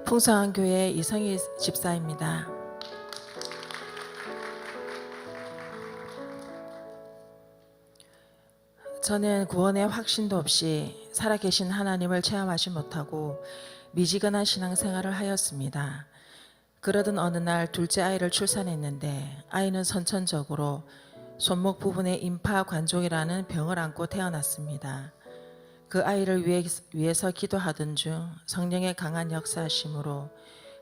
풍성한 교회 이성희 집사입니다. 저는 구원의 확신도 없이 살아계신 하나님을 체험하지 못하고 미지근한 신앙생활을 하였습니다. 그러던 어느 날 둘째 아이를 출산했는데 아이는 선천적으로 손목 부분에 임파관종이라는 병을 안고 태어났습니다. 그 아이를 위해서 기도하던 중 성령의 강한 역사하심으로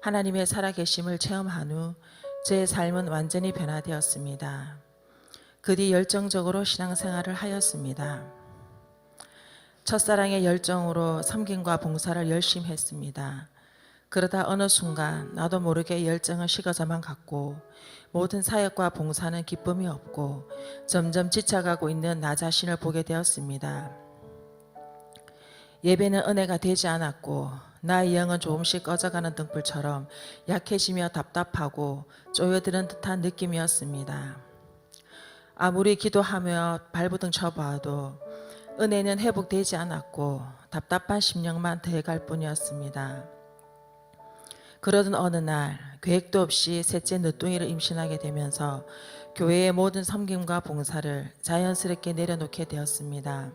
하나님의 살아계심을 체험한 후 제 삶은 완전히 변화되었습니다. 그 뒤 열정적으로 신앙생활을 하였습니다. 첫사랑의 열정으로 섬김과 봉사를 열심히 했습니다. 그러다 어느 순간 나도 모르게 열정은 식어져만 갔고 모든 사역과 봉사는 기쁨이 없고 점점 지쳐가고 있는 나 자신을 보게 되었습니다. 예배는 은혜가 되지 않았고 나의 영은 조금씩 꺼져가는 등불처럼 약해지며 답답하고 쪼여드는 듯한 느낌이었습니다. 아무리 기도하며 발부둥 쳐봐도 은혜는 회복되지 않았고 답답한 심령만 더해갈 뿐이었습니다. 그러던 어느 날 계획도 없이 셋째 늦둥이를 임신하게 되면서 교회의 모든 섬김과 봉사를 자연스럽게 내려놓게 되었습니다.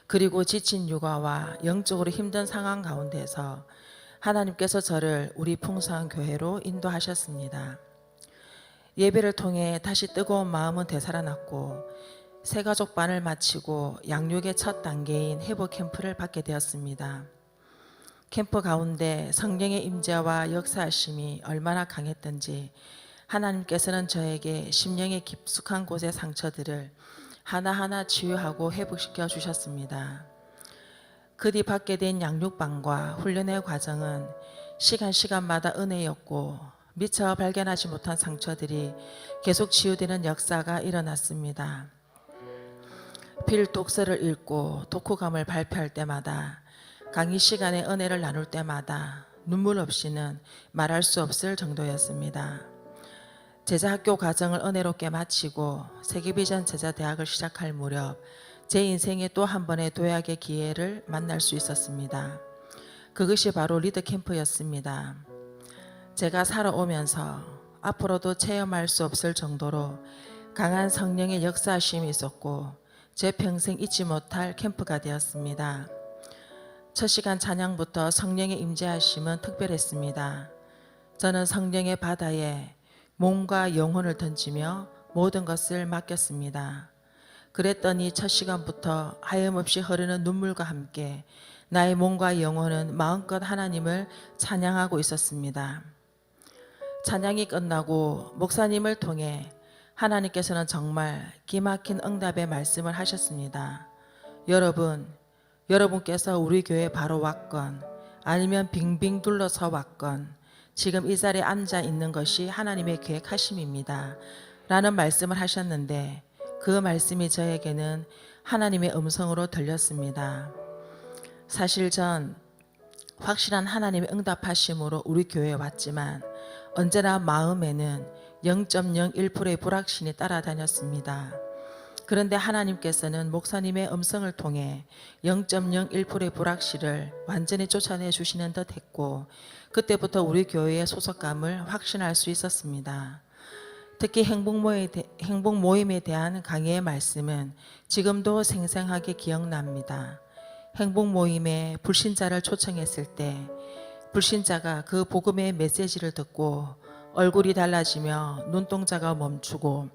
그리고 지친 육아와 영적으로 힘든 상황 가운데서 하나님께서 저를 우리 풍성한 교회로 인도하셨습니다. 예배를 통해 다시 뜨거운 마음은 되살아났고 새가족반을 마치고 양육의 첫 단계인 회복 캠프를 받게 되었습니다. 캠프 가운데 성령의 임재와 역사하심이 얼마나 강했던지 하나님께서는 저에게 심령의 깊숙한 곳의 상처들을 하나하나 치유하고 회복시켜 주셨습니다. 그 뒤 받게 된 양육반과 훈련의 과정은 시간마다 은혜였고 미처 발견하지 못한 상처들이 계속 치유되는 역사가 일어났습니다. 필독서를 읽고 독후감을 발표할 때마다 강의 시간에 은혜를 나눌 때마다 눈물 없이는 말할 수 없을 정도였습니다. 제자학교 과정을 은혜롭게 마치고 세계비전 제자대학을 시작할 무렵 제 인생에 또 한 번의 도약의 기회를 만날 수 있었습니다. 그것이 바로 리더캠프였습니다. 제가 살아오면서 앞으로도 체험할 수 없을 정도로 강한 성령의 역사하심이 있었고 제 평생 잊지 못할 캠프가 되었습니다. 첫 시간 찬양부터 성령의 임재하심은 특별했습니다. 저는 성령의 바다에 몸과 영혼을 던지며 모든 것을 맡겼습니다. 그랬더니 첫 시간부터 하염없이 흐르는 눈물과 함께 나의 몸과 영혼은 마음껏 하나님을 찬양하고 있었습니다. 찬양이 끝나고 목사님을 통해 하나님께서는 정말 기막힌 응답의 말씀을 하셨습니다. 여러분께서 우리 교회 바로 왔건 아니면 빙빙 둘러서 왔건 지금 이 자리에 앉아 있는 것이 하나님의 계획하심입니다. 라는 말씀을 하셨는데 그 말씀이 저에게는 하나님의 음성으로 들렸습니다. 사실 전 확실한 하나님의 응답하심으로 우리 교회에 왔지만 언제나 마음에는 0.01%의 불확신이 따라다녔습니다. 그런데 하나님께서는 목사님의 음성을 통해 0.01%의 불확실을 완전히 쫓아내 주시는 듯 했고 그때부터 우리 교회의 소속감을 확신할 수 있었습니다. 특히 행복 모임에 대한 강의의 말씀은 지금도 생생하게 기억납니다. 행복 모임에 불신자를 초청했을 때 불신자가 그 복음의 메시지를 듣고 얼굴이 달라지며 눈동자가 멈추고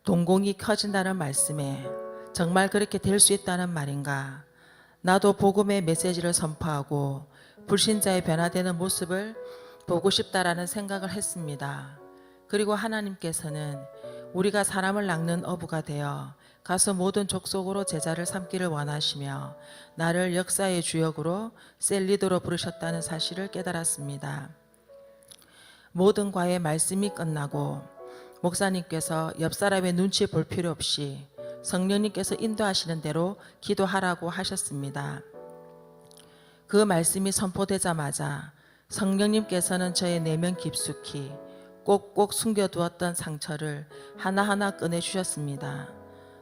동공이 커진다는 말씀에 정말 그렇게 될 수 있다는 말인가? 나도 복음의 메시지를 선포하고 불신자의 변화되는 모습을 보고 싶다라는 생각을 했습니다. 그리고 하나님께서는 우리가 사람을 낚는 어부가 되어 가서 모든 족속으로 제자를 삼기를 원하시며 나를 역사의 주역으로 셀리더로 부르셨다는 사실을 깨달았습니다. 모든 과의 말씀이 끝나고 목사님께서 옆 사람의 눈치 볼 필요 없이 성령님께서 인도하시는 대로 기도하라고 하셨습니다. 그 말씀이 선포되자마자 성령님께서는 저의 내면 깊숙이 꼭꼭 숨겨두었던 상처를 하나하나 꺼내주셨습니다.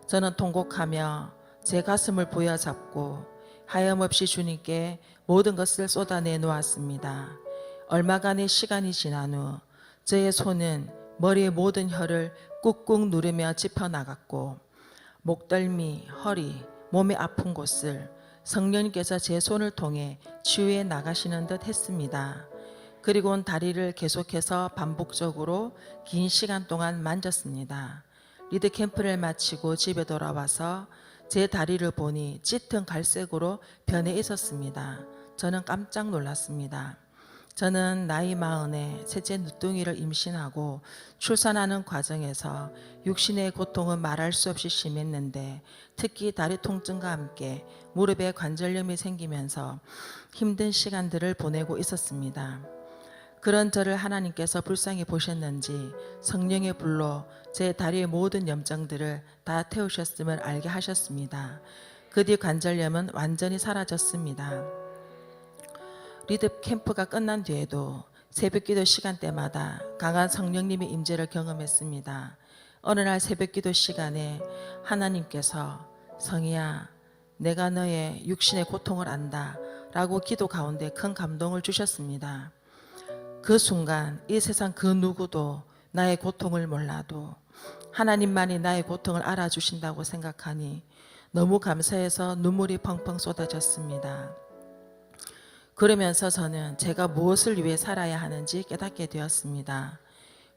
저는 통곡하며 제 가슴을 부여잡고 하염없이 주님께 모든 것을 쏟아내 놓았습니다. 얼마간의 시간이 지난 후 저의 손은 머리의 모든 혀를 꾹꾹 누르며 짚어나갔고 목덜미, 허리, 몸의 아픈 곳을 성령님께서 제 손을 통해 치유해 나가시는 듯 했습니다. 그리고는 다리를 계속해서 반복적으로 긴 시간 동안 만졌습니다. 리드 캠프를 마치고 집에 돌아와서 제 다리를 보니 짙은 갈색으로 변해 있었습니다. 저는 깜짝 놀랐습니다. 저는 나이 40에 셋째 늦둥이를 임신하고 출산하는 과정에서 육신의 고통은 말할 수 없이 심했는데 특히 다리 통증과 함께 무릎에 관절염이 생기면서 힘든 시간들을 보내고 있었습니다. 그런 저를 하나님께서 불쌍히 보셨는지 성령의 불로 제 다리의 모든 염증들을 다 태우셨음을 알게 하셨습니다. 그 뒤 관절염은 완전히 사라졌습니다. 리드 캠프가 끝난 뒤에도 새벽기도 시간대마다 강한 성령님의 임재를 경험했습니다. 어느 날 새벽기도 시간에 하나님께서 성희야 내가 너의 육신의 고통을 안다 라고 기도 가운데 큰 감동을 주셨습니다. 그 순간 이 세상 그 누구도 나의 고통을 몰라도 하나님만이 나의 고통을 알아주신다고 생각하니 너무 감사해서 눈물이 펑펑 쏟아졌습니다. 그러면서 저는 제가 무엇을 위해 살아야 하는지 깨닫게 되었습니다.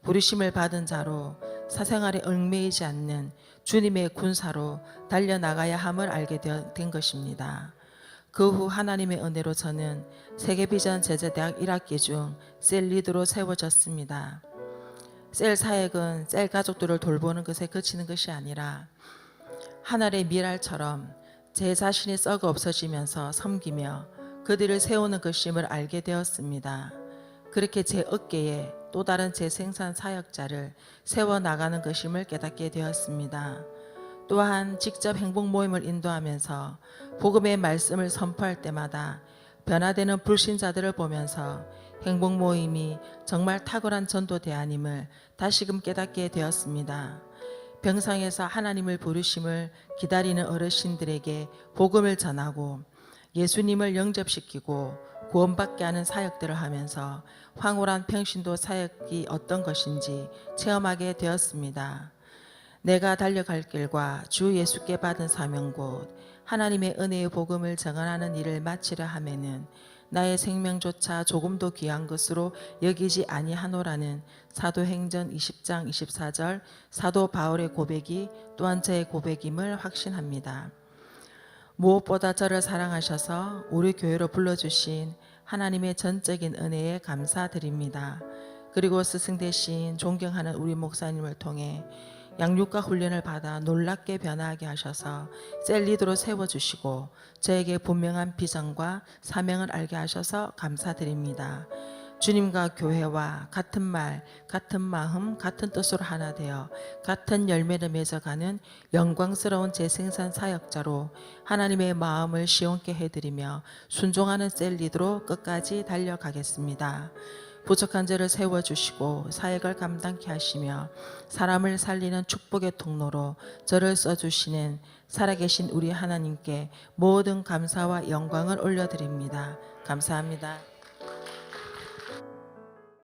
부르심을 받은 자로 사생활에 얽매이지 않는 주님의 군사로 달려나가야 함을 알게 된 것입니다. 그 후 하나님의 은혜로 저는 세계비전 제자대학 1학기 중 셀 리더로 세워졌습니다. 셀 사역은 셀 가족들을 돌보는 것에 그치는 것이 아니라 하늘의 미랄처럼 제 자신이 썩어 없어지면서 섬기며 그들을 세우는 것임을 알게 되었습니다. 그렇게 제 어깨에 또 다른 재생산 사역자를 세워나가는 것임을 깨닫게 되었습니다. 또한 직접 행복 모임을 인도하면서 복음의 말씀을 선포할 때마다 변화되는 불신자들을 보면서 행복 모임이 정말 탁월한 전도대 아님을 다시금 깨닫게 되었습니다. 병상에서 하나님을 부르심을 기다리는 어르신들에게 복음을 전하고 예수님을 영접시키고 구원받게 하는 사역들을 하면서 황홀한 평신도 사역이 어떤 것인지 체험하게 되었습니다. 내가 달려갈 길과 주 예수께 받은 사명 곧 하나님의 은혜의 복음을 전하는 일을 마치려 하면은 나의 생명조차 조금도 귀한 것으로 여기지 아니하노라는 사도행전 20장 24절 사도 바울의 고백이 또한 저의 고백임을 확신합니다. 무엇보다 저를 사랑하셔서 우리 교회로 불러주신 하나님의 전적인 은혜에 감사드립니다. 그리고 스승 대신 존경하는 우리 목사님을 통해 양육과 훈련을 받아 놀랍게 변화하게 하셔서 셀 리더로 세워주시고 저에게 분명한 비전과 사명을 알게 하셔서 감사드립니다. 주님과 교회와 같은 말, 같은 마음, 같은 뜻으로 하나 되어 같은 열매를 맺어가는 영광스러운 재생산 사역자로 하나님의 마음을 시원케 해드리며 순종하는 셀 리더로 끝까지 달려가겠습니다. 부족한 저를 세워주시고 사역을 감당케 하시며 사람을 살리는 축복의 통로로 저를 써주시는 살아계신 우리 하나님께 모든 감사와 영광을 올려드립니다. 감사합니다.